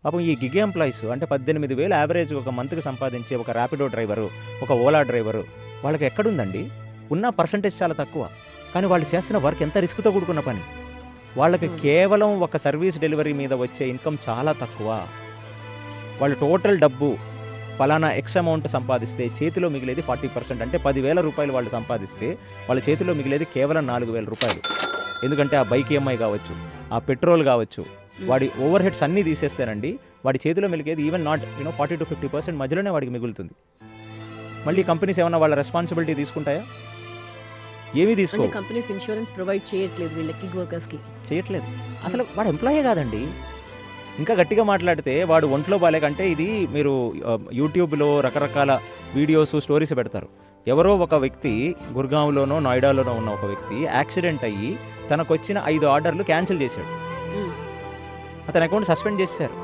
పాపం ఈ gig employees అంటే 18,000 యావరేజ్ ఒక మంత్కి సంపాదించే ఒక ర్యాపిడో డ్రైవరు, ఒక ఓలా డ్రైవరు, వాళ్ళకి ఎక్కడుందండి? ఉన్న పర్సంటేజ్ చాలా తక్కువ, కానీ వాళ్ళు చేస్తున్న వర్క్ ఎంత రిస్క్తో కూడుకున్న పని. వాళ్ళకి కేవలం ఒక సర్వీస్ డెలివరీ మీద వచ్చే ఇన్కమ్ చాలా తక్కువ. వాళ్ళు టోటల్ డబ్బు పలానా ఎక్స్ అమౌంట్ సంపాదిస్తే చేతిలో మిగిలేది 40%. అంటే 10,000 రూపాయలు వాళ్ళు సంపాదిస్తే వాళ్ళ చేతిలో మిగిలేది కేవలం 4,000 రూపాయలు. ఎందుకంటే ఆ బైక్ ఈఎంఐ కావచ్చు, ఆ పెట్రోల్ కావచ్చు, వాడి ఓవర్ హెడ్స్ అన్నీ తీసేస్తేనండి వాడి చేతిలో మిగిలేది ఈవెన్ నాట్ 40 to 50% మధ్యలోనే వాడికి మిగులుతుంది. మళ్ళీ కంపెనీస్ ఏమన్నా వాళ్ళ రెస్పాన్సిబిలిటీ తీసుకుంటాయా? ఏమీ తీసుకో. కంపెనీస్ ఇన్సూరెన్స్ ప్రొవైడ్ చేయట్లేదు వీళ్ళకి, వర్కర్స్కి చేయట్లేదు. అసలు వాడు ఎంప్లాయే కాదండి. ఇంకా గట్టిగా మాట్లాడితే వాడు ఒంట్లో బాలేకంటే ఇది మీరు యూట్యూబ్లో రకరకాల వీడియోస్ స్టోరీస్ పెడతారు. ఎవరో ఒక వ్యక్తి గుర్గాంలోనో నోయిడాలోనో ఉన్న ఒక వ్యక్తి యాక్సిడెంట్ అయ్యి తనకు వచ్చిన 5 ఆర్డర్లు క్యాన్సిల్ చేశాడు. అతని అకౌంట్ సస్పెండ్ చేశారు.